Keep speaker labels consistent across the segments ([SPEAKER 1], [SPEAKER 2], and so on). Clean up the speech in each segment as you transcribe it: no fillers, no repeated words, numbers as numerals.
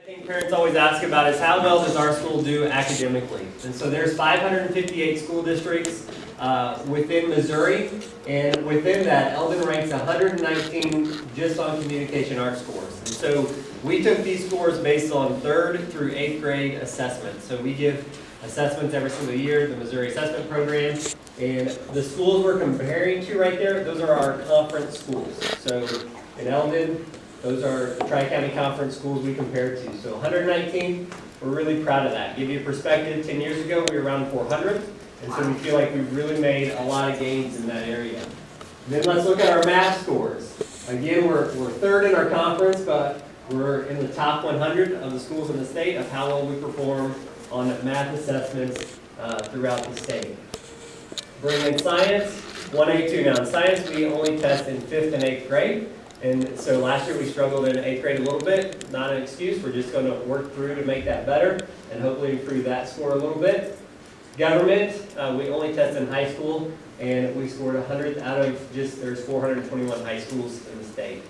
[SPEAKER 1] thing parents always ask about is how well does our school do academically? And so there's 558 school districts within Missouri, and within that, Eldon ranks 119 just on communication arts scores. And so we took these scores based on 3rd through 8th grade assessments. So we give assessments every single year, the Missouri Assessment Program, and the schools we're comparing to right there, those are our conference schools. So in Eldon, those are the Tri-County Conference schools we compare to. So 119, we're really proud of that. Give you a perspective, 10 years ago we were around 400, and so we feel like we've really made a lot of gains in that area. And then let's look at our math scores. Again, we're 3rd in our conference, but we're in the top 100 of the schools in the state of how well we perform on math assessments throughout the state. Bring in science, 1A2. Now in science, we only test in 5th and 8th grade. And so last year we struggled in 8th grade a little bit. Not an excuse. We're just going to work through to make that better and hopefully improve that score a little bit. Government, we only test in high school, and we scored 100th out of there's 421 high schools in the state.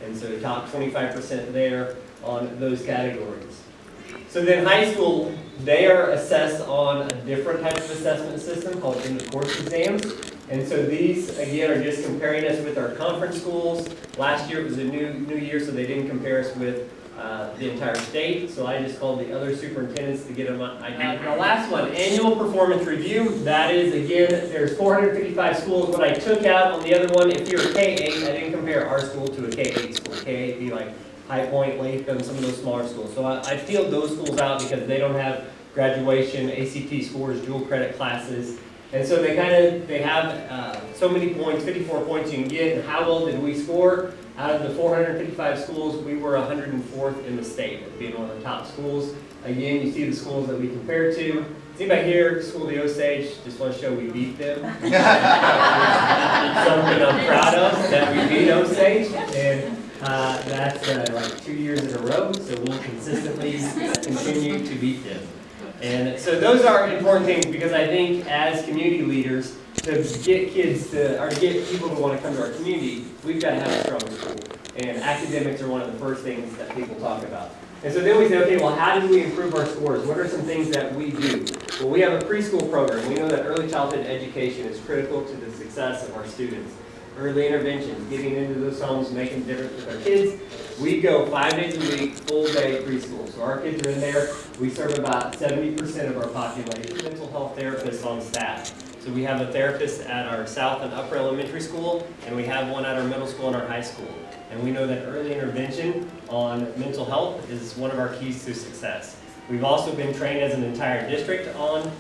[SPEAKER 1] And so top 25% there on those categories. So then high school, they are assessed on a different type of assessment system called end-of-course exams. And so these, again, are just comparing us with our conference schools. Last year it was a new year, so they didn't compare us with the entire state. So I just called the other superintendents to get them an idea. The last one, annual performance review. That is, again, there's 455 schools. What I took out on the other one, if you're a K-8, I didn't compare our school to a K-8 school. K-8 would be like High Point, Latham, some of those smaller schools. So I peeled those schools out because they don't have graduation, ACT scores, dual credit classes. And so they have so many points, 54 points you can get. And how well did we score? Out of the 455 schools, we were 104th in the state, being one of the top schools. Again, you see the schools that we compare to. See back here, School of the Osage, just want to show we beat them. Something I'm proud of, that we beat Osage. And that's like 2 years in a row, so we'll consistently continue to beat them. And so those are important things because I think as community leaders, to get kids to, or get people to want to come to our community, we've got to have a strong school. And academics are one of the first things that people talk about. And so then we say, okay, well, how do we improve our scores? What are some things that we do? Well, we have a preschool program. We know that early childhood education is critical to the success of our students. Early interventions, getting into those homes, making a difference with our kids. We go 5 days a week, full day preschool. So our kids are in there. We serve about 70% of our population. Mental health therapists on staff. So we have a therapist at our South and Upper Elementary School, and we have one at our middle school and our high school. And we know that early intervention on mental health is one of our keys to success. We've also been trained as an entire district on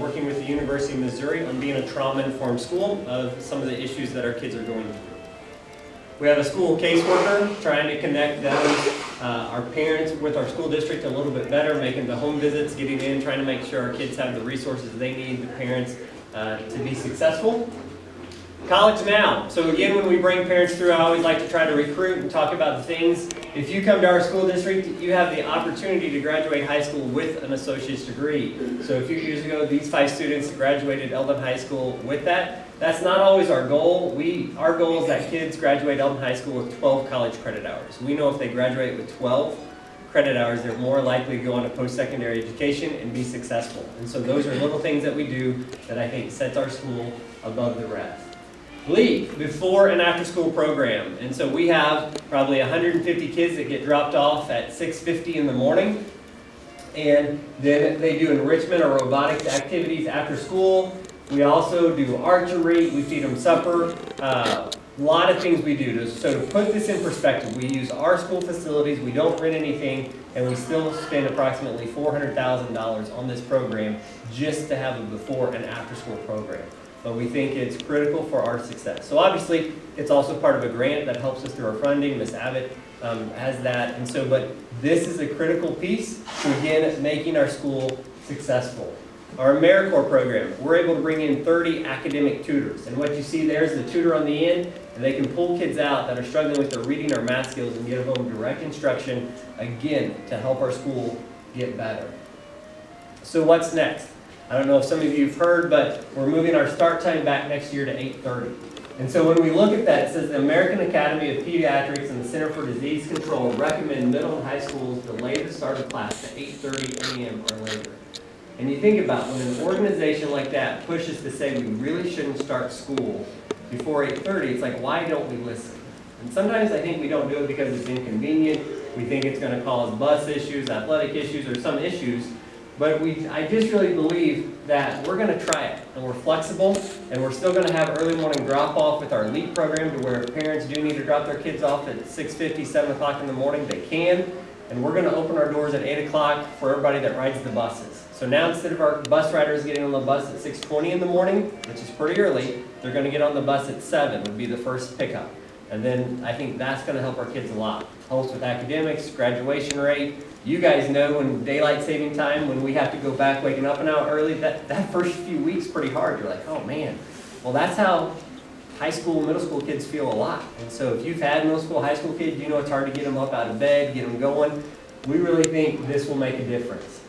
[SPEAKER 1] working with the University of Missouri on being a trauma-informed school of some of the issues that our kids are going through. We have a school caseworker trying to connect those, our parents with our school district a little bit better, making the home visits, getting in, trying to make sure our kids have the resources they need, the parents, to be successful. College Now. So again, when we bring parents through, I always like to try to recruit and talk about the things. If you come to our school district, you have the opportunity to graduate high school with an associate's degree. So a few years ago, these 5 students graduated Eldon High School with that. That's not always our goal. Our goal is that kids graduate Eldon High School with 12 college credit hours. We know if they graduate with 12 credit hours, they're more likely to go on to post-secondary education and be successful. And so those are little things that we do that I think sets our school above the rest. LEAP, before and after school program. And so we have probably 150 kids that get dropped off at 6:50 in the morning. And then they do enrichment or robotics activities after school. We also do archery. We feed them supper. A lot of things we do. So to put this in perspective, we use our school facilities. We don't rent anything. And we still spend approximately $400,000 on this program just to have a before and after school program. But we think it's critical for our success. So obviously, it's also part of a grant that helps us through our funding. Ms. Abbott has that. And so, but this is a critical piece to, again, making our school successful. Our AmeriCorps program, we're able to bring in 30 academic tutors. And what you see there is the tutor on the end, and they can pull kids out that are struggling with their reading or math skills and give them direct instruction, again, to help our school get better. So what's next? I don't know if some of you have heard, but we're moving our start time back next year to 8:30. And so when we look at that, it says the American Academy of Pediatrics and the Center for Disease Control recommend middle and high schools delay the start of class to 8:30 a.m. or later. And you think about when an organization like that pushes to say we really shouldn't start school before 8:30, it's like, why don't we listen? And sometimes I think we don't do it because it's inconvenient. We think it's going to cause bus issues, athletic issues, or some issues. But I just really believe that we're going to try it, and we're flexible, and we're still going to have early morning drop-off with our LEAP program to where parents do need to drop their kids off at 6:50, 7 o'clock in the morning. They can, and we're going to open our doors at 8 o'clock for everybody that rides the buses. So now instead of our bus riders getting on the bus at 6:20 in the morning, which is pretty early, they're going to get on the bus at 7 would be the first pickup. And then I think that's going to help our kids a lot. Helps with academics, graduation rate. You guys know when daylight saving time, when we have to go back waking up an hour early, that first few weeks pretty hard. You're like, oh man. Well, that's how high school, middle school kids feel a lot. And so if you've had middle school, high school kids, you know it's hard to get them up out of bed, get them going. We really think this will make a difference.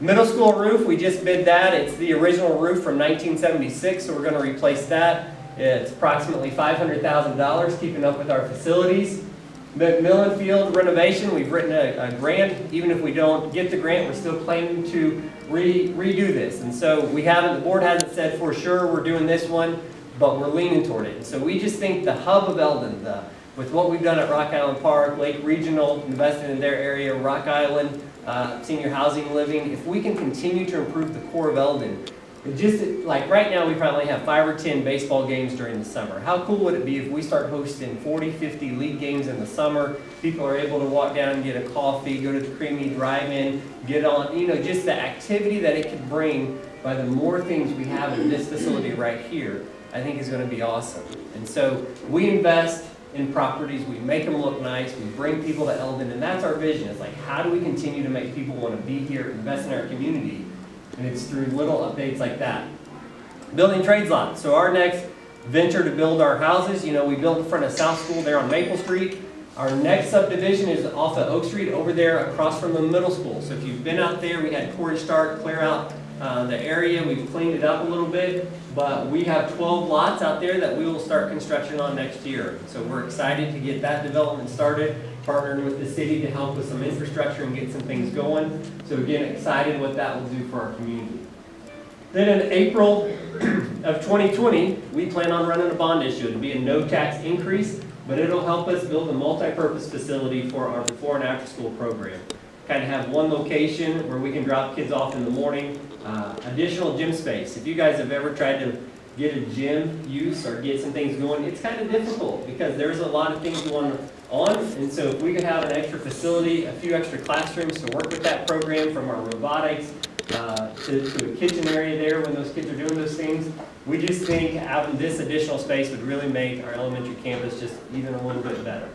[SPEAKER 1] Middle school roof, we just bid that. It's the original roof from 1976, so we're going to replace that. It's approximately $500,000, keeping up with our facilities. McMillan Field renovation, we've written a grant. Even if we don't get the grant, we're still planning to redo this. And so we haven't, the board hasn't said for sure we're doing this one, but we're leaning toward it. And so we just think the hub of Eldon, with what we've done at Rock Island Park, Lake Regional, invested in their area, Rock Island, senior housing living, if we can continue to improve the core of Eldon, just like right now we probably have 5 or 10 baseball games during the summer. How cool would it be if we start hosting 40, 50 league games in the summer? People are able to walk down and get a coffee, go to the Creamy Drive-In, get on, just the activity that it could bring by the more things we have in this facility right here, I think is going to be awesome. And so we invest in properties, we make them look nice, we bring people to Eldon, and that's our vision. It's like, how do we continue to make people want to be here, invest in our community? And it's through little updates like that. Building trades lot. So our next venture to build our houses, we built in front of South School there on Maple Street. Our next subdivision is off of Oak Street over there across from the middle school. So if you've been out there, we had Corey Stark clear out the area. We've cleaned it up a little bit, but we have 12 lots out there that we will start construction on next year. So we're excited to get that development started, partnering with the city to help with some infrastructure and get some things going. So again, excited what that will do for our community. Then in April of 2020, we plan on running a bond issue. It'll be a no tax increase, but it'll help us build a multi-purpose facility for our before and after school program. Kind of have one location where we can drop kids off in the morning. Additional gym space. If you guys have ever tried to get a gym use or get some things going, it's kind of difficult because there's a lot of things going on. And so if we could have an extra facility, a few extra classrooms to work with that program, from our robotics to a kitchen area there when those kids are doing those things, we just think having this additional space would really make our elementary campus just even a little bit better.